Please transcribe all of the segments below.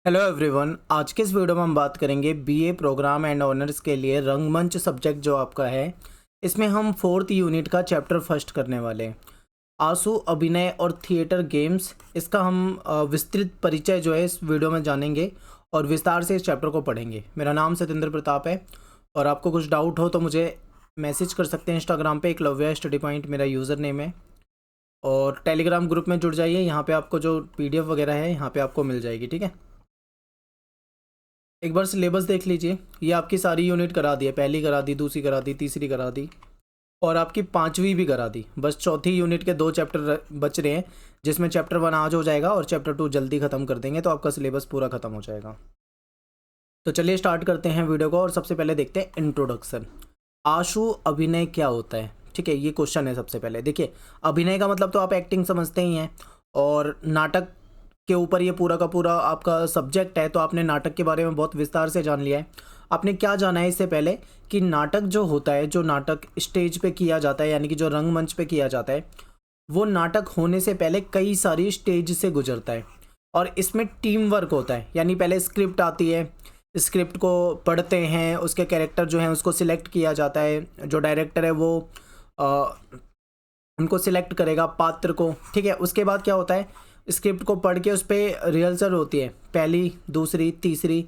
Hello everyone. आज के इस वीडियो में हम बात करेंगे बीए प्रोग्राम एंड ऑनर्स के लिए रंगमंच सब्जेक्ट जो आपका है। इसमें हम 4th यूनिट का चैप्टर फर्स्ट करने वाले हैं, आंसू अभिनय और थिएटर गेम्स। इसका हम विस्तृत परिचय जो है इस वीडियो में जानेंगे और विस्तार से इस चैप्टर को पढ़ेंगे। मेरा नाम सत्येंद्र प्रताप है और आपको कुछ डाउट हो तो मुझे मैसेज कर सकते हैं। इंस्टाग्राम पे एकलव्य स्टडी पॉइंट मेरा यूज़र नेम है और टेलीग्राम ग्रुप में जुड़ जाइए। यहाँ पे आपको जो PDF वगैरह है यहाँ पे आपको मिल जाएगी, ठीक है। एक बार सिलेबस देख लीजिए। ये आपकी सारी यूनिट करा दी है, पहली करा दी, दूसरी करा दी, तीसरी करा दी और आपकी 5वीं भी करा दी। बस चौथी यूनिट के 2 चैप्टर बच रहे हैं, जिसमें चैप्टर 1 आज हो जाएगा और चैप्टर 2 जल्दी ख़त्म कर देंगे, तो आपका सिलेबस पूरा ख़त्म हो जाएगा। तो चलिए स्टार्ट करते हैं वीडियो को और सबसे पहले देखते हैं इंट्रोडक्शन। आशु अभिनय क्या होता है, ठीक है, ये क्वेश्चन है। सबसे पहले देखिए, अभिनय का मतलब तो आप एक्टिंग समझते ही हैं और नाटक के ऊपर ये पूरा का पूरा आपका सब्जेक्ट है, तो आपने नाटक के बारे में बहुत विस्तार से जान लिया है। आपने क्या जाना है इससे पहले कि नाटक जो होता है, जो नाटक स्टेज पे किया जाता है यानी कि जो रंगमंच पे किया जाता है, वो नाटक होने से पहले कई सारी स्टेज से गुजरता है और इसमें टीम वर्क होता है। यानी पहले स्क्रिप्ट आती है, स्क्रिप्ट को पढ़ते हैं, उसके कैरेक्टर जो हैं उसको सिलेक्ट किया जाता है, जो डायरेक्टर है वो उनको सिलेक्ट करेगा पात्र को, ठीक है। उसके बाद क्या होता है, स्क्रिप्ट को पढ़ के उस पर रिहर्सल होती है, पहली, दूसरी, तीसरी,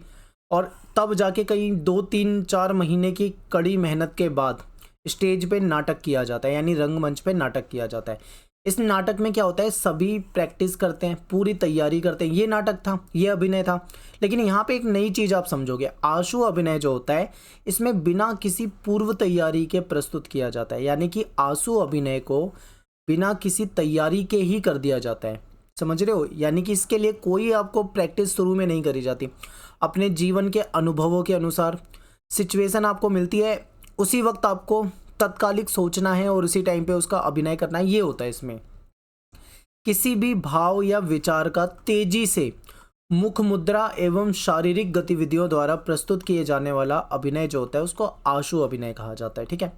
और तब जाके कई 2-3-4 महीने की कड़ी मेहनत के बाद स्टेज पे नाटक किया जाता है, यानी रंगमंच पे नाटक किया जाता है। इस नाटक में क्या होता है, सभी प्रैक्टिस करते हैं, पूरी तैयारी करते हैं। ये नाटक था, ये अभिनय था, लेकिन यहाँ पे एक नई चीज़ आप समझोगे। आशु अभिनय जो होता है, इसमें बिना किसी पूर्व तैयारी के प्रस्तुत किया जाता है, यानी कि आशु अभिनय को बिना किसी तैयारी के ही कर दिया जाता है। समझ रहे हो? यानी कि इसके लिए कोई आपको प्रैक्टिस शुरू में नहीं करी जाती। अपने जीवन के अनुभवों के अनुसार सिचुएशन आपको मिलती है, उसी वक्त आपको तत्कालिक सोचना है और उसी टाइम पे उसका अभिनय करना है। ये होता है इसमें। किसी भी भाव या विचार का तेजी से मुख मुद्रा एवं शारीरिक गतिविधियों द्वारा प्रस्तुत किए जाने वाला अभिनय जो होता है उसको आशु अभिनय कहा जाता है, ठीक है।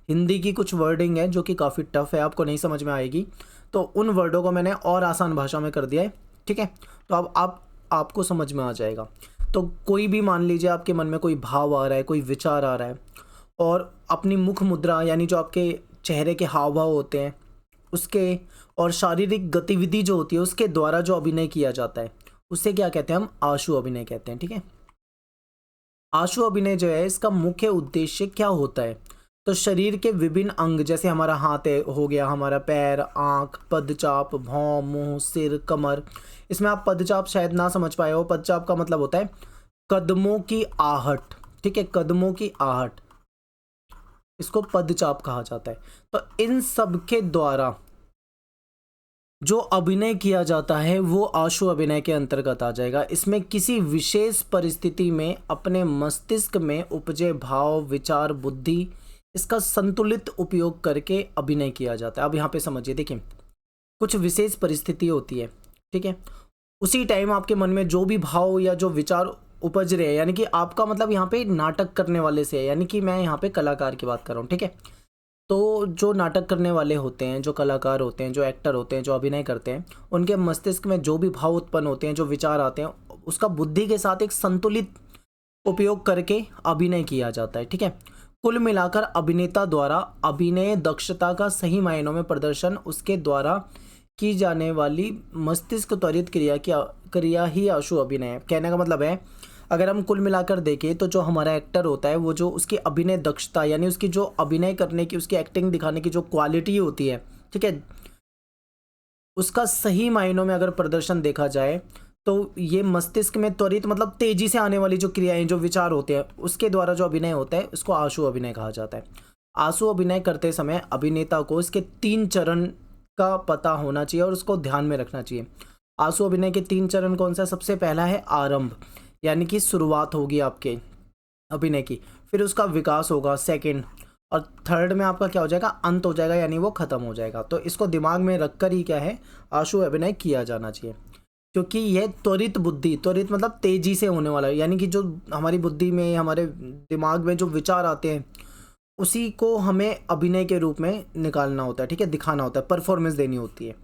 हिंदी की कुछ वर्डिंग है जो कि काफ़ी टफ है, आपको नहीं समझ में आएगी, तो उन वर्डों को मैंने और आसान भाषा में कर दिया है, ठीक है। तो अब आपको समझ में आ जाएगा। तो कोई भी मान लीजिए आपके मन में कोई भाव आ रहा है, कोई विचार आ रहा है, और अपनी मुख मुद्रा यानी जो आपके चेहरे के हाव भाव होते हैं उसके और शारीरिक गतिविधि जो होती है उसके द्वारा जो अभिनय किया जाता है उससे क्या कहते हैं, हम आशु अभिनय कहते हैं, ठीक है। आशु अभिनय जो है इसका मुख्य उद्देश्य क्या होता है, तो शरीर के विभिन्न अंग, जैसे हमारा हाथ है, हो गया हमारा पैर, आंख, पदचाप, भौं, मुंह, सिर, कमर। इसमें आप पदचाप शायद ना समझ पाए हो। पदचाप का मतलब होता है कदमों की आहट, ठीक है, कदमों की आहट, इसको पदचाप कहा जाता है। तो इन सब के द्वारा जो अभिनय किया जाता है वो आशु अभिनय के अंतर्गत आ जाएगा। इसमें किसी विशेष परिस्थिति में अपने मस्तिष्क में उपजे भाव, विचार, बुद्धि, इसका संतुलित उपयोग करके अभिनय किया जाता है। अब यहाँ पे समझिए, देखिए, कुछ विशेष परिस्थिति होती है, ठीक है, उसी टाइम आपके मन में जो भी भाव या जो विचार उपज रहे हैं, यानी कि आपका मतलब यहाँ पे नाटक करने वाले से है, यानी कि मैं यहाँ पे कलाकार की बात कर रहा हूँ, ठीक है। तो जो नाटक करने वाले होते हैं, जो कलाकार होते हैं, जो एक्टर होते हैं, जो अभिनय करते हैं, उनके मस्तिष्क में जो भी भाव उत्पन्न होते हैं, जो विचार आते हैं, उसका बुद्धि के साथ एक संतुलित उपयोग करके अभिनय किया जाता है, ठीक है। कुल मिलाकर अभिनेता द्वारा अभिनय दक्षता का सही मायनों में प्रदर्शन, उसके द्वारा की जाने वाली मस्तिष्क त्वरित क्रिया ही आशु अभिनय है। कहने का मतलब है, अगर हम कुल मिलाकर देखें तो जो हमारा एक्टर होता है वो जो उसकी अभिनय दक्षता यानी उसकी जो अभिनय करने की, उसकी एक्टिंग दिखाने की जो क्वालिटी होती है, ठीक है, उसका सही मायनों में अगर प्रदर्शन देखा जाए तो ये मस्तिष्क में त्वरित मतलब तेजी से आने वाली जो क्रियाएं, जो विचार होते हैं, उसके द्वारा जो अभिनय होता है उसको आशु अभिनय कहा जाता है। आशु अभिनय करते समय अभिनेता को इसके 3 चरण का पता होना चाहिए और उसको ध्यान में रखना चाहिए। आशु अभिनय के 3 चरण कौन सा? सबसे पहला है आरंभ, यानी कि शुरुआत होगी आपके अभिनय की, फिर उसका विकास होगा सेकंड, और थर्ड में आपका क्या हो जाएगा, अंत हो जाएगा, यानी वो खत्म हो जाएगा। तो इसको दिमाग में रखकर ही क्या है, आशु अभिनय किया जाना चाहिए, क्योंकि यह त्वरित बुद्धि, त्वरित मतलब तेजी से होने वाला है, यानी कि जो हमारी बुद्धि में, हमारे दिमाग में जो विचार आते हैं उसी को हमें अभिनय के रूप में निकालना होता है, ठीक है, दिखाना होता है, परफॉर्मेंस देनी होती है।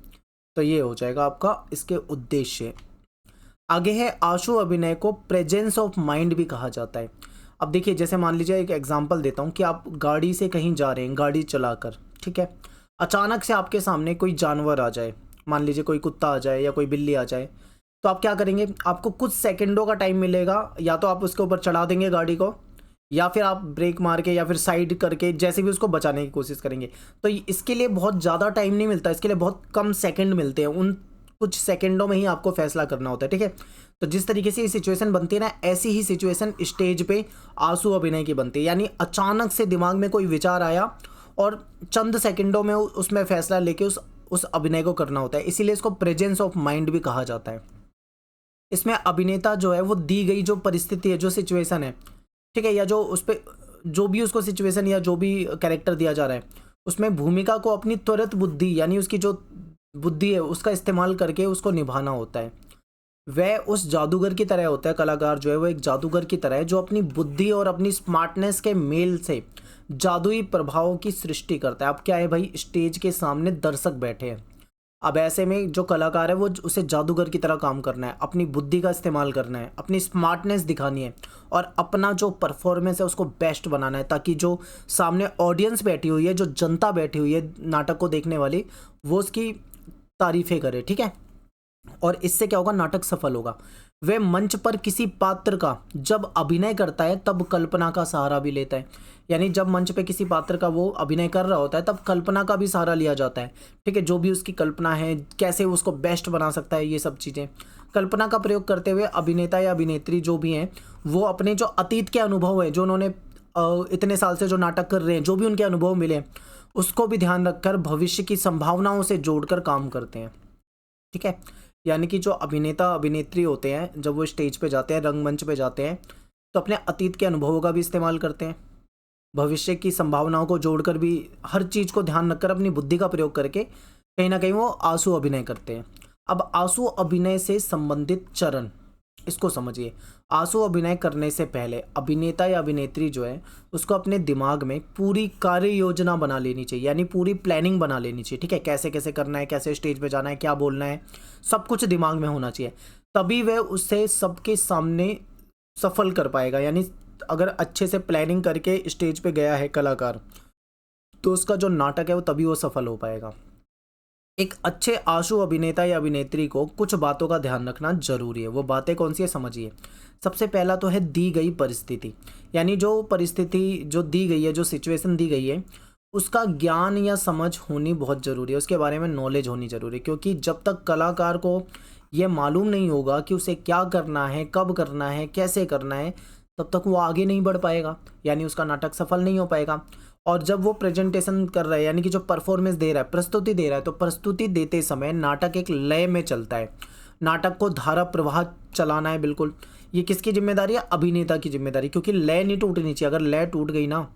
तो ये हो जाएगा आपका इसके उद्देश्य। आगे है आंसू अभिनय को प्रेजेंस ऑफ माइंड भी कहा जाता है। अब देखिए, जैसे मान लीजिए एक एग्जांपल देता हूँ कि आप गाड़ी से कहीं जा रहे हैं, गाड़ी चलाकर, ठीक है, अचानक से आपके सामने कोई जानवर आ जाए, मान लीजिए कोई कुत्ता आ जाए या कोई बिल्ली आ जाए, तो आप क्या करेंगे? आपको कुछ सेकंडों का टाइम मिलेगा, या तो आप उसके ऊपर चढ़ा देंगे गाड़ी को, या फिर आप ब्रेक मार के या फिर साइड करके जैसे भी उसको बचाने की कोशिश करेंगे। तो इसके लिए बहुत ज़्यादा टाइम नहीं मिलता, इसके लिए बहुत कम सेकंड मिलते हैं, उन कुछ सेकंडों में ही आपको फैसला करना होता है, ठीक है। तो जिस तरीके से ये सिचुएशन बनती है ना, ऐसी ही सिचुएशन स्टेज पे आंसू अभिनय की बनती है। यानी अचानक से दिमाग में कोई विचार आया और चंद सेकंडों में उसमें फैसला लेके उस अभिनय को करना होता है, इसीलिए इसको प्रेजेंस ऑफ माइंड भी कहा जाता है। इसमें अभिनेता जो है वो दी गई जो परिस्थिति है, जो सिचुएशन है, ठीक है, या जो उस पर जो भी उसको सिचुएशन या जो भी कैरेक्टर दिया जा रहा है, उसमें भूमिका को अपनी त्वरित बुद्धि यानी उसकी जो बुद्धि है उसका इस्तेमाल करके उसको निभाना होता है। वह उस जादूगर की तरह होता है, कलाकार जो है वो एक जादूगर की तरह है, जो अपनी बुद्धि और अपनी स्मार्टनेस के मेल से जादुई प्रभाव की सृष्टि करता है। अब क्या है भाई, स्टेज के सामने दर्शक बैठे हैं, अब ऐसे में जो कलाकार है वो उसे जादूगर की तरह काम करना है, अपनी बुद्धि का इस्तेमाल करना है, अपनी स्मार्टनेस दिखानी है और अपना जो परफॉर्मेंस है उसको बेस्ट बनाना है, ताकि जो सामने ऑडियंस बैठी हुई है, जो जनता बैठी हुई है नाटक को देखने वाली, वो उसकी तारीफें करे, ठीक है। और इससे क्या होगा, नाटक सफल होगा। वह मंच पर किसी पात्र का जब अभिनय करता है तब कल्पना का सहारा भी लेता है। यानी जब मंच पे किसी पात्र का वो अभिनय कर रहा होता है तब कल्पना का भी सहारा लिया जाता है, ठीक है। जो भी उसकी कल्पना है, कैसे उसको बेस्ट बना सकता है, ये सब चीज़ें कल्पना का प्रयोग करते हुए अभिनेता या अभिनेत्री जो भी हैं वो अपने जो अतीत के अनुभव है, जो उन्होंने इतने साल से जो नाटक कर रहे हैं, जो भी उनके अनुभव मिले, उसको भी ध्यान रखकर भविष्य की संभावनाओं से जोड़कर काम करते हैं, ठीक है। यानी कि जो अभिनेता अभिनेत्री होते हैं जब वो स्टेज पे जाते हैं, रंगमंच पे जाते हैं, तो अपने अतीत के अनुभवों का भी इस्तेमाल करते हैं, भविष्य की संभावनाओं को जोड़कर भी, हर चीज़ को ध्यान रखकर अपनी बुद्धि का प्रयोग करके कहीं ना कहीं वो आंसू अभिनय करते हैं। अब आंसू अभिनय से संबंधित चरण, इसको समझिए। आंसू अभिनय करने से पहले अभिनेता या अभिनेत्री जो है उसको अपने दिमाग में पूरी कार्य योजना बना लेनी चाहिए, यानी पूरी प्लानिंग बना लेनी चाहिए, ठीक है। कैसे कैसे करना है, कैसे स्टेज पे जाना है, क्या बोलना है, सब कुछ दिमाग में होना चाहिए, तभी वह उससे सबके सामने सफल कर पाएगा। यानी अगर अच्छे से प्लानिंग करके स्टेज पे गया है कलाकार, तो उसका जो नाटक है वो तभी वो सफल हो पाएगा। एक अच्छे आंसू अभिनेता या अभिनेत्री को कुछ बातों का ध्यान रखना जरूरी है। वो बातें कौन सी है, समझिए। सबसे पहला तो है दी गई परिस्थिति, यानी जो परिस्थिति जो दी गई है, जो सिचुएशन दी गई है, उसका ज्ञान या समझ होनी बहुत ज़रूरी है, उसके बारे में नॉलेज होनी ज़रूरी है। क्योंकि जब तक कलाकार को ये मालूम नहीं होगा कि उसे क्या करना है, कब करना है, कैसे करना है, तब तक वो आगे नहीं बढ़ पाएगा, यानी उसका नाटक सफल नहीं हो पाएगा। और जब वो प्रेजेंटेशन कर रहा है, यानी कि जो परफॉर्मेंस दे रहा है, प्रस्तुति दे रहा है, तो प्रस्तुति देते समय नाटक एक लय में चलता है, नाटक को धारा प्रवाह चलाना है, बिल्कुल। ये किसकी जिम्मेदारी है, अभिनेता की जिम्मेदारी, क्योंकि लय नहीं टूटनी चाहिए। अगर लय टूट गई ना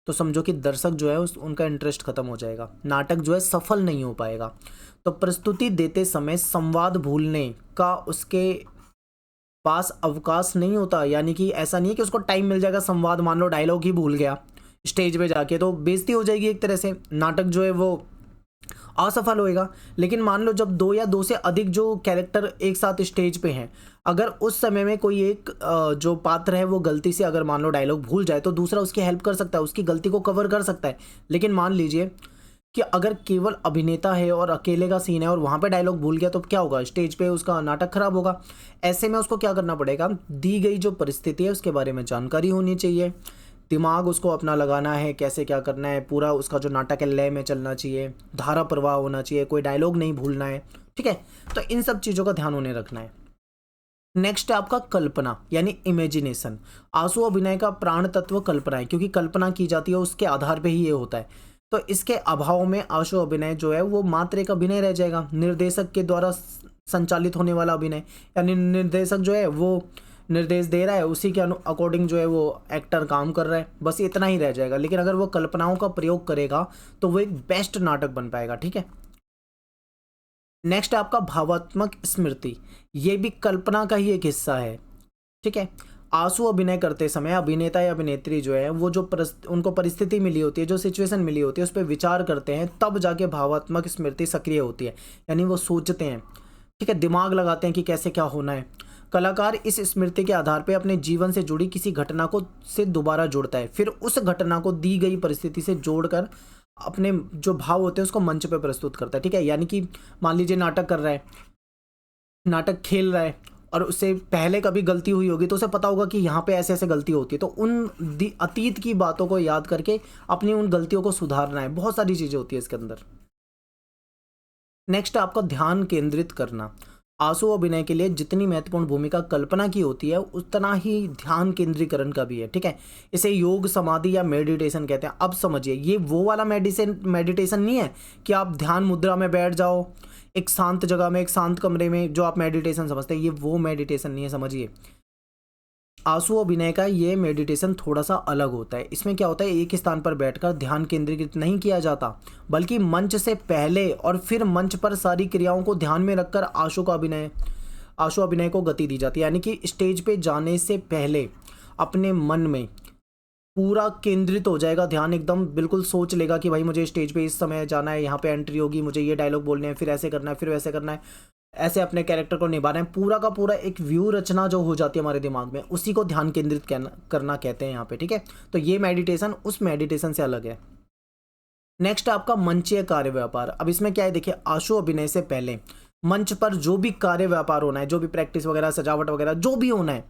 तो समझो कि दर्शक जो है उनका इंटरेस्ट खत्म हो जाएगा, नाटक जो है सफल नहीं हो पाएगा। तो प्रस्तुति देते समय संवाद भूलने का उसके पास अवकाश नहीं होता, यानी कि ऐसा नहीं है कि उसको टाइम मिल जाएगा संवाद, मान लो डायलॉग ही भूल गया स्टेज पे जाके, तो बेइज्जती हो जाएगी एक तरह से, नाटक जो है वो असफल होएगा। लेकिन मान लो जब दो या दो से अधिक जो कैरेक्टर एक साथ स्टेज पे हैं, अगर उस समय में कोई एक जो पात्र है वो गलती से अगर मान लो डायलॉग भूल जाए, तो दूसरा उसकी हेल्प कर सकता है, उसकी गलती को कवर कर सकता है। लेकिन मान लीजिए कि अगर केवल अभिनेता है और अकेले का सीन है और वहाँ पे डायलॉग भूल गया, तो क्या होगा, स्टेज पे उसका नाटक खराब होगा। ऐसे में उसको क्या करना पड़ेगा, दी गई जो परिस्थिति है उसके बारे में जानकारी होनी चाहिए, दिमाग उसको अपना लगाना है, कैसे क्या करना है, पूरा उसका जो नाटक है लय में चलना चाहिए, धारा प्रवाह होना चाहिए, कोई डायलॉग नहीं भूलना है, ठीक है। तो इन सब चीज़ों का ध्यान उन्हें रखना है। नेक्स्ट है आपका कल्पना, यानी इमेजिनेशन। आंसू अभिनय का प्राण तत्व कल्पना है, क्योंकि कल्पना की जाती है उसके आधार पे ही ये होता है। तो इसके अभाव में आंसू अभिनय जो है वो मात्र एक अभिनय रह जाएगा, निर्देशक के द्वारा संचालित होने वाला अभिनय, यानी निर्देशक जो है वो निर्देश दे रहा है, उसी के अकॉर्डिंग जो है वो एक्टर काम कर रहा है, बस इतना ही रह जाएगा। लेकिन अगर वो कल्पनाओं का प्रयोग करेगा तो वो एक बेस्ट नाटक बन पाएगा, ठीक है। नेक्स्ट है आपका भावात्मक स्मृति, ये भी कल्पना का ही एक हिस्सा है, ठीक है। आंसू अभिनय करते समय अभिनेता या अभिनेत्री जो है वो जो उनको परिस्थिति मिली होती है, जो सिचुएशन मिली होती है, उस पर विचार करते हैं, तब जाके भावात्मक स्मृति सक्रिय होती है, यानी वो सोचते हैं, ठीक है, दिमाग लगाते हैं कि कैसे क्या होना है। कलाकार इस स्मृति के आधार पर अपने जीवन से जुड़ी किसी घटना को से दोबारा जोड़ता है, फिर उस घटना को दी गई परिस्थिति से जोड़कर अपने जो भाव होते हैं उसको मंच पे प्रस्तुत करता है। ठीक है, यानी कि मान लीजिए नाटक कर रहा है, नाटक खेल रहा है और उससे पहले कभी गलती हुई होगी तो उसे पता होगा कि यहाँ पे ऐसे ऐसे गलती होती है, तो उन अतीत की बातों को याद करके अपनी उन गलतियों को सुधारना है। बहुत सारी चीज़ें होती है इसके अंदर। नेक्स्ट आपका ध्यान केंद्रित करना। आंसू अभिनय के लिए जितनी महत्वपूर्ण भूमिका कल्पना की होती है उतना ही ध्यान केंद्रीकरण का भी है। ठीक है, इसे योग समाधि या मेडिटेशन कहते हैं। अब समझिए, ये वो वाला मेडिटेशन नहीं है कि आप ध्यान मुद्रा में बैठ जाओ एक शांत जगह में, एक शांत कमरे में, जो आप मेडिटेशन समझते हैं, ये वो मेडिटेशन नहीं है। समझिए, आंसू अभिनय का ये मेडिटेशन थोड़ा सा अलग होता है। इसमें क्या होता है, एक स्थान पर बैठकर ध्यान केंद्रीकृत नहीं किया जाता, बल्कि मंच से पहले और फिर मंच पर सारी क्रियाओं को ध्यान में रखकर आंसू अभिनय को गति दी जाती है। यानी कि स्टेज पे जाने से पहले अपने मन में पूरा केंद्रित हो जाएगा ध्यान, एकदम बिल्कुल सोच लेगा कि भाई मुझे स्टेज पे इस समय जाना है, यहाँ पे एंट्री होगी, मुझे ये डायलॉग बोलने हैं, फिर ऐसे करना है, फिर वैसे करना है, ऐसे अपने कैरेक्टर को निभाना है। पूरा का पूरा एक व्यू रचना जो हो जाती है हमारे दिमाग में, उसी को ध्यान केंद्रित करना कहते हैं यहाँ पे। ठीक है, तो ये मेडिटेशन उस मेडिटेशन से अलग है। नेक्स्ट आपका मंचीय कार्य व्यापार। अब इसमें क्या है, देखिए, आंसू अभिनय से पहले मंच पर जो भी कार्य व्यापार होना है, जो भी प्रैक्टिस वगैरह, सजावट वगैरह जो भी होना है,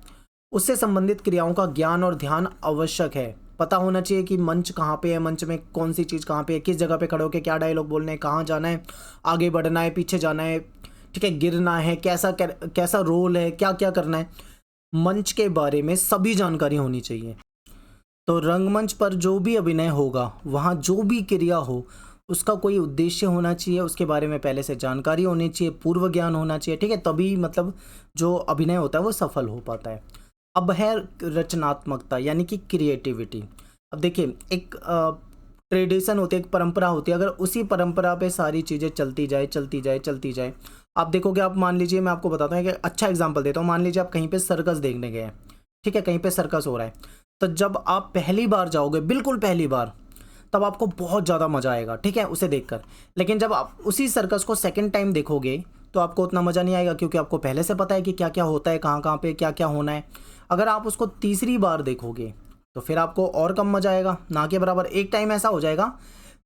उससे संबंधित क्रियाओं का ज्ञान और ध्यान आवश्यक है। पता होना चाहिए कि मंच कहाँ पे है, मंच में कौन सी चीज़ कहाँ पे है, किस जगह पे खड़े होकर क्या डायलॉग बोलने हैं, कहाँ जाना है, आगे बढ़ना है, पीछे जाना है, ठीक है, गिरना है, कैसा रोल है, क्या क्या करना है, मंच के बारे में सभी जानकारी होनी चाहिए। तो रंगमंच पर जो भी अभिनय होगा, वहाँ जो भी क्रिया हो, उसका कोई उद्देश्य होना चाहिए, उसके बारे में पहले से जानकारी होनी चाहिए, पूर्व ज्ञान होना चाहिए। ठीक है, तभी मतलब जो अभिनय होता है वो सफल हो पाता है। अब है रचनात्मकता, यानी कि क्रिएटिविटी। अब देखिए, एक ट्रेडिशन होती है, एक परंपरा होती है, अगर उसी परंपरा पे सारी चीज़ें चलती जाए, आप देखोगे, आप मान लीजिए, मैं आपको बताता हूँ, एक अच्छा एग्जांपल देता हूँ। मान लीजिए आप कहीं पे सर्कस देखने गए हैं, ठीक है, कहीं पे सर्कस हो रहा है, तो जब आप पहली बार जाओगे, बिल्कुल पहली बार, तब आपको बहुत ज़्यादा मज़ा आएगा, ठीक है, उसे देखकर। लेकिन जब आप उसी सर्कस को सेकंड टाइम देखोगे तो आपको उतना मज़ा नहीं आएगा, क्योंकि आपको पहले से पता है कि क्या क्या होता है, कहाँ कहाँ पे क्या क्या होना है। अगर आप उसको तीसरी बार देखोगे तो फिर आपको और कम मज़ा आएगा, ना के बराबर। एक टाइम ऐसा हो जाएगा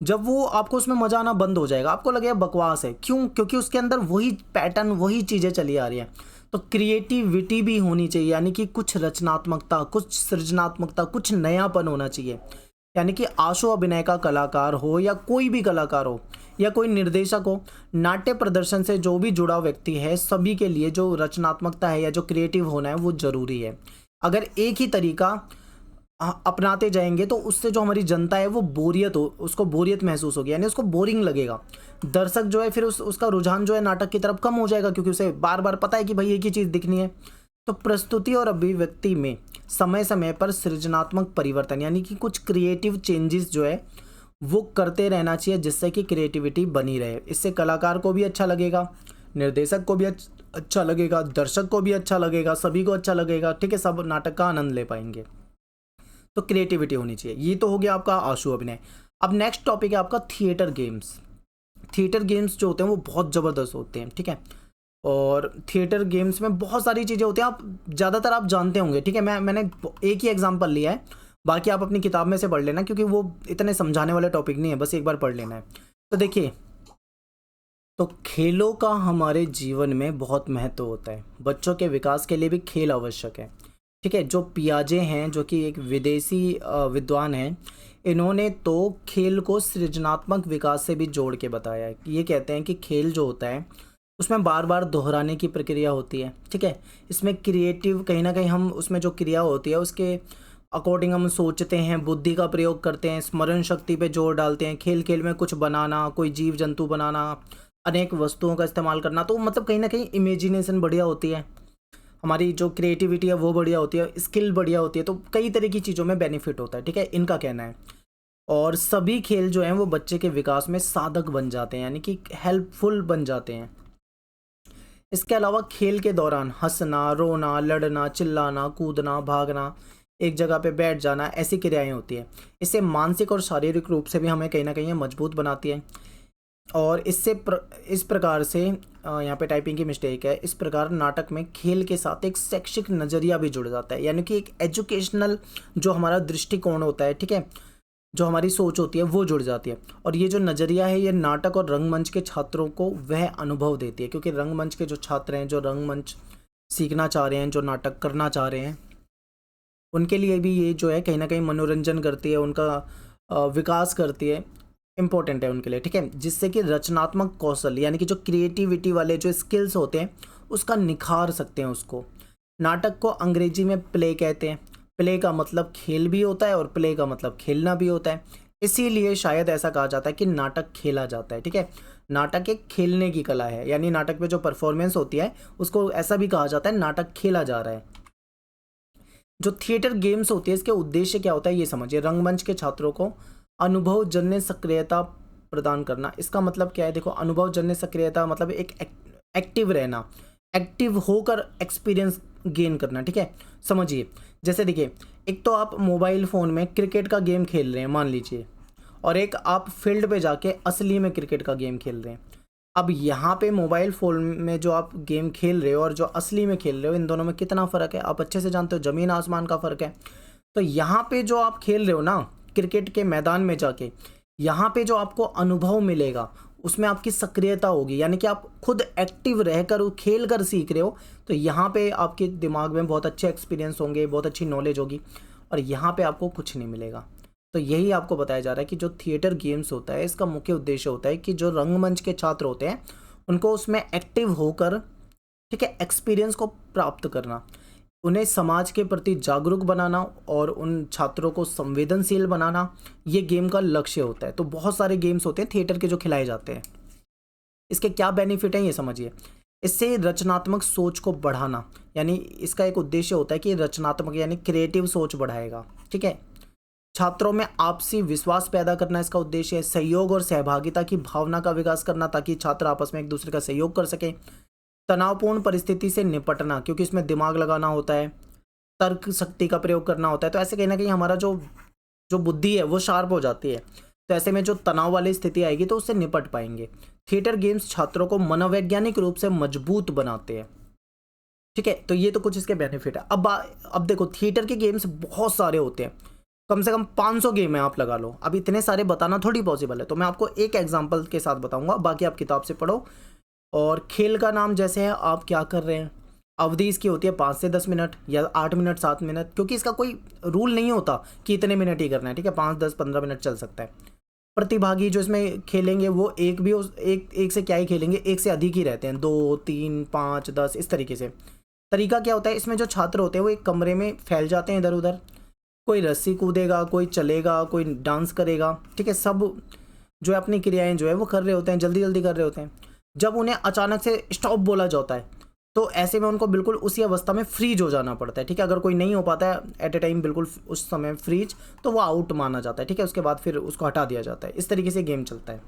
जब वो आपको उसमें मज़ा आना बंद हो जाएगा, आपको लगेगा बकवास है। क्यों? क्योंकि उसके अंदर वही पैटर्न, वही चीज़ें चली आ रही हैं। तो क्रिएटिविटी भी होनी चाहिए, यानी कि कुछ रचनात्मकता, कुछ सृजनात्मकता, कुछ नयापन होना चाहिए। यानी कि आंसू अभिनय का कलाकार हो या कोई भी कलाकार हो या कोई निर्देशक हो, नाट्य प्रदर्शन से जो भी जुड़ा व्यक्ति है, सभी के लिए जो रचनात्मकता है या जो क्रिएटिव होना है वो ज़रूरी है। अगर एक ही तरीका अपनाते जाएंगे तो उससे जो हमारी जनता है वो उसको बोरियत महसूस होगी, यानी उसको बोरिंग लगेगा। दर्शक जो है फिर उसका रुझान जो है नाटक की तरफ कम हो जाएगा, क्योंकि उसे बार बार पता है कि भाई एक ही चीज़ दिखनी है। तो प्रस्तुति और अभिव्यक्ति में समय समय पर सृजनात्मक परिवर्तन, यानी कि कुछ क्रिएटिव चेंजेस जो है वो करते रहना चाहिए, जिससे कि क्रिएटिविटी बनी रहे। इससे कलाकार को भी अच्छा लगेगा, निर्देशक को भी अच्छा लगेगा, दर्शक को भी अच्छा लगेगा, सभी को अच्छा लगेगा। ठीक है, सब नाटक का आनंद ले पाएंगे। तो क्रिएटिविटी होनी चाहिए। ये तो हो गया आपका आंसू अभिनय। अब नेक्स्ट टॉपिक है आपका थिएटर गेम्स। थिएटर गेम्स जो होते हैं वो बहुत ज़बरदस्त होते हैं, ठीक है। और थिएटर गेम्स में बहुत सारी चीज़ें होती हैं, आप ज़्यादातर आप जानते होंगे, ठीक है। मैंने एक ही एग्जांपल लिया है, बाकी आप अपनी किताब में से पढ़ लेना, क्योंकि वो इतने समझाने वाले टॉपिक नहीं है, बस एक बार पढ़ लेना है। तो देखिए, तो खेलों का हमारे जीवन में बहुत महत्व होता है। बच्चों के विकास के लिए भी खेल आवश्यक है, ठीक है। जो पियाजे हैं, जो कि एक विदेशी विद्वान हैं, इन्होंने तो खेल को सृजनात्मक विकास से भी जोड़ के बताया है। ये कहते हैं कि खेल जो होता है उसमें बार बार दोहराने की प्रक्रिया होती है, ठीक है। इसमें क्रिएटिव, कहीं ना कहीं हम उसमें जो क्रिया होती है उसके अकॉर्डिंग हम सोचते हैं, बुद्धि का प्रयोग करते हैं, स्मरण शक्ति पे जोर डालते हैं। खेल खेल में कुछ बनाना, कोई जीव जंतु बनाना, अनेक वस्तुओं का इस्तेमाल करना, तो मतलब कहीं ना कहीं इमेजिनेशन बढ़िया होती है, हमारी जो क्रिएटिविटी है वो बढ़िया होती है, स्किल बढ़िया होती है। तो कई तरह की चीज़ों में बेनिफिट होता है, ठीक है, इनका कहना है। और सभी खेल जो हैं वो बच्चे के विकास में साधक बन जाते हैं, यानी कि हेल्पफुल बन जाते हैं। इसके अलावा खेल के दौरान हंसना, रोना, लड़ना, चिल्लाना, कूदना, भागना, एक जगह पे बैठ जाना, ऐसी क्रियाएं होती है। इससे मानसिक और शारीरिक रूप से भी हमें कहीं ना कहीं मजबूत बनाती है। और इस प्रकार से यहाँ पे टाइपिंग की मिस्टेक है। इस प्रकार नाटक में खेल के साथ एक शैक्षिक नज़रिया भी जुड़ जाता है, यानी कि एक एजुकेशनल जो हमारा दृष्टिकोण होता है, ठीक है, जो हमारी सोच होती है वो जुड़ जाती है। और ये जो नज़रिया है ये नाटक और रंगमंच के छात्रों को वह अनुभव देती है, क्योंकि रंगमंच के जो छात्र हैं, जो रंगमंच सीखना चाह रहे हैं, जो नाटक करना चाह रहे हैं, उनके लिए भी ये जो है कहीं ना कहीं मनोरंजन करती है, उनका विकास करती है, इम्पोर्टेंट है उनके लिए, ठीक है। जिससे कि रचनात्मक कौशल यानी कि जो क्रिएटिविटी वाले जो स्किल्स होते हैं उसका निखार सकते हैं उसको। नाटक को अंग्रेजी में प्ले कहते हैं। प्ले का मतलब खेल भी होता है और प्ले का मतलब खेलना भी होता है, इसीलिए शायद ऐसा कहा जाता है कि नाटक खेला जाता है, ठीक है। नाटक एक खेलने की कला है, यानी नाटक में जो परफॉर्मेंस होती है उसको ऐसा भी कहा जाता है नाटक खेला जा रहा है। जो थिएटर गेम्स होती है इसके उद्देश्य क्या होता है ये समझिए। रंगमंच के छात्रों को अनुभव जन्य सक्रियता प्रदान करना। इसका मतलब क्या है, देखो, अनुभव जन्य सक्रियता मतलब एक एक्टिव रहना, एक्टिव होकर एक्सपीरियंस गेन करना, ठीक है। समझिए, जैसे देखिए, एक तो आप मोबाइल फ़ोन में क्रिकेट का गेम खेल रहे हैं मान लीजिए, और एक आप फील्ड पे जाके असली में क्रिकेट का गेम खेल रहे हैं। अब यहाँ पे मोबाइल फ़ोन में जो आप गेम खेल रहे हो और जो असली में खेल रहे हो, इन दोनों में कितना फ़र्क है आप अच्छे से जानते हो, ज़मीन आसमान का फ़र्क है। तो यहाँ पे जो आप खेल रहे हो ना क्रिकेट के मैदान में जाके, यहाँ पे जो आपको अनुभव मिलेगा उसमें आपकी सक्रियता होगी, यानी कि आप खुद एक्टिव रहकर खेल कर सीख रहे हो। तो यहाँ पे आपके दिमाग में बहुत अच्छे एक्सपीरियंस होंगे, बहुत अच्छी नॉलेज होगी, और यहाँ पे आपको कुछ नहीं मिलेगा। तो यही आपको बताया जा रहा है कि जो थिएटर गेम्स होता है इसका मुख्य उद्देश्य होता है कि जो रंगमंच के छात्र होते हैं उनको उसमें एक्टिव होकर, ठीक है, एक्सपीरियंस को प्राप्त करना, उन्हें समाज के प्रति जागरूक बनाना और उन छात्रों को संवेदनशील बनाना, ये गेम का लक्ष्य होता है। तो बहुत सारे गेम्स होते हैं थिएटर के जो खिलाए जाते हैं। इसके क्या बेनिफिट हैं ये समझिए। इससे रचनात्मक सोच को बढ़ाना, यानी इसका एक उद्देश्य होता है कि रचनात्मक यानी क्रिएटिव सोच बढ़ाएगा, ठीक है। छात्रों में आपसी विश्वास पैदा करना इसका उद्देश्य है। सहयोग और सहभागिता की भावना का विकास करना, ताकि छात्र आपस में एक दूसरे का सहयोग कर सकें। तनावपूर्ण परिस्थिति से निपटना, क्योंकि इसमें दिमाग लगाना होता है, तर्क शक्ति का प्रयोग करना होता है, तो ऐसे कहीं ना कहीं हमारा जो जो बुद्धि है वो शार्प हो जाती है। तो ऐसे में जो तनाव वाली स्थिति आएगी तो उससे निपट पाएंगे। थिएटर गेम्स छात्रों को मनोवैज्ञानिक रूप से मजबूत बनाते हैं, ठीक है। तो ये तो कुछ इसके बेनिफिट है। अब देखो, थिएटर के गेम्स बहुत सारे होते हैं, कम से कम 500 गेम है आप लगा लो। अब इतने सारे बताना थोड़ी पॉसिबल है, तो मैं आपको एक एग्जांपल के साथ बताऊंगा, बाकी आप किताब से पढ़ो। और खेल का नाम जैसे है आप क्या कर रहे हैं, अवधि इसकी होती है 5 से 10 मिनट या 8 मिनट 7 मिनट, क्योंकि इसका कोई रूल नहीं होता कि इतने मिनट ही करना है, ठीक है। 5 10 15 मिनट चल सकता है। प्रतिभागी जो इसमें खेलेंगे वो एक से क्या ही खेलेंगे, एक से अधिक ही रहते हैं, 2 3 5 10 इस तरीके से। तरीका क्या होता है, इसमें जो छात्र होते हैं वो एक कमरे में फैल जाते हैं इधर उधर, कोई रस्सी कूदेगा, कोई चलेगा, कोई डांस करेगा, ठीक है। सब जो है अपनी क्रियाएं जो है वो कर रहे होते हैं, जल्दी जल्दी कर रहे होते हैं। जब उन्हें अचानक से स्टॉप बोला जाता है तो ऐसे में उनको बिल्कुल उसी अवस्था में फ्रीज हो जाना पड़ता है, ठीक है। अगर कोई नहीं हो पाता है एट ए टाइम बिल्कुल उस समय फ्रीज, तो वो आउट माना जाता है, ठीक है। उसके बाद फिर उसको हटा दिया जाता है। इस तरीके से गेम चलता है।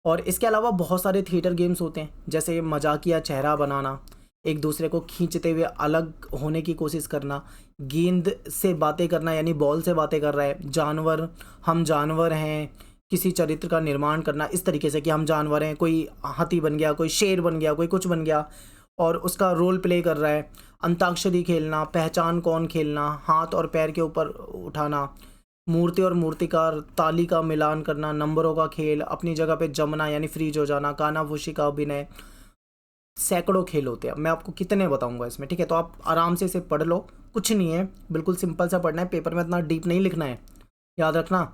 और इसके अलावा बहुत सारे थिएटर गेम्स होते हैं, जैसे मजाकिया चेहरा बनाना, एक दूसरे को खींचते हुए अलग होने की कोशिश करना, गेंद से बातें करना यानी बॉल से बातें कर रहा है, जानवर, हम जानवर हैं, किसी चरित्र का निर्माण करना इस तरीके से कि हम जानवर हैं, कोई हाथी बन गया, कोई शेर बन गया, कोई कुछ बन गया और उसका रोल प्ले कर रहा है। अंताक्षरी खेलना, पहचान कौन खेलना, हाथ और पैर के ऊपर उठाना, मूर्ति और मूर्तिकार, ताली का मिलान करना, नंबरों का खेल, अपनी जगह पे जमना यानी फ्रीज हो जाना, कानाफूसी का अभिनय, सैकड़ों खेल होते हैं। मैं आपको कितने बताऊंगा इसमें, ठीक है। तो आप आराम से इसे पढ़ लो, कुछ नहीं है, बिल्कुल सिंपल सा पढ़ना है, पेपर में इतना डीप नहीं लिखना है, याद रखना।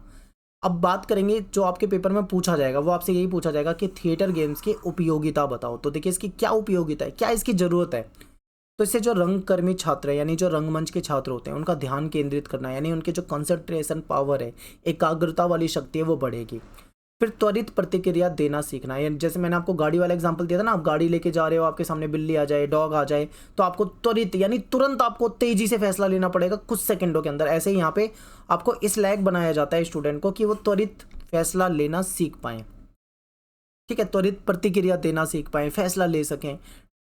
अब बात करेंगे जो आपके पेपर में पूछा जाएगा, वो आपसे यही पूछा जाएगा कि थिएटर गेम्स की उपयोगिता बताओ। तो देखिए इसकी क्या उपयोगिता है, क्या इसकी ज़रूरत है। तो इससे जो रंगकर्मी छात्र है यानी जो रंगमंच के छात्र होते हैं उनका ध्यान केंद्रित करना यानी उनके जो कंसंट्रेशन पावर है, एकाग्रता वाली शक्ति है वो बढ़ेगी। फिर त्वरित प्रतिक्रिया देना सीखना, यानी जैसे मैंने आपको गाड़ी वाला एग्जांपल दिया था ना, आप गाड़ी लेके जा रहे हो, आपके सामने बिल्ली आ जाए, डॉग आ जाए, तो आपको त्वरित यानी तुरंत आपको तेजी से फैसला लेना पड़ेगा कुछ सेकंडों के अंदर। ऐसे ही यहाँ पे आपको इस लायक बनाया जाता है स्टूडेंट को कि वो त्वरित फैसला लेना सीख पाएँ, ठीक है। त्वरित प्रतिक्रिया देना सीख पाएँ, फैसला ले सकें,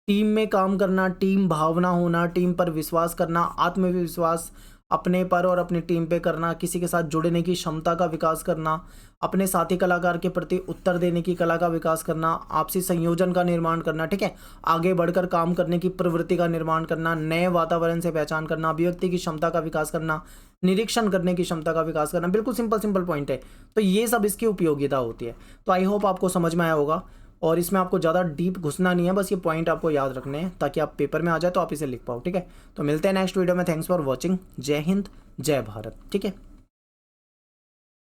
टीम में काम करना, टीम भावना होना, टीम पर विश्वास करना, आत्मविश्वास, अपने पर और अपनी टीम पे करना, किसी के साथ जुड़ने की क्षमता का विकास करना, अपने साथी कलाकार के प्रति उत्तर देने की कला का विकास करना, आपसी संयोजन का निर्माण करना, ठीक है, आगे बढ़कर काम करने की प्रवृत्ति का निर्माण करना, नए वातावरण से पहचान करना, अभिव्यक्ति की क्षमता का विकास करना, निरीक्षण करने की क्षमता का विकास करना। बिल्कुल सिंपल सिंपल पॉइंट है। तो ये सब इसकी उपयोगिता होती है। तो आई होप आपको समझ में आया होगा, और इसमें आपको ज़्यादा डीप घुसना नहीं है, बस ये पॉइंट आपको याद रखने हैं ताकि आप पेपर में आ जाए तो आप इसे लिख पाओ, ठीक है। तो मिलते हैं नेक्स्ट वीडियो में। Thanks for watching. जय हिंद, जय भारत, ठीक है।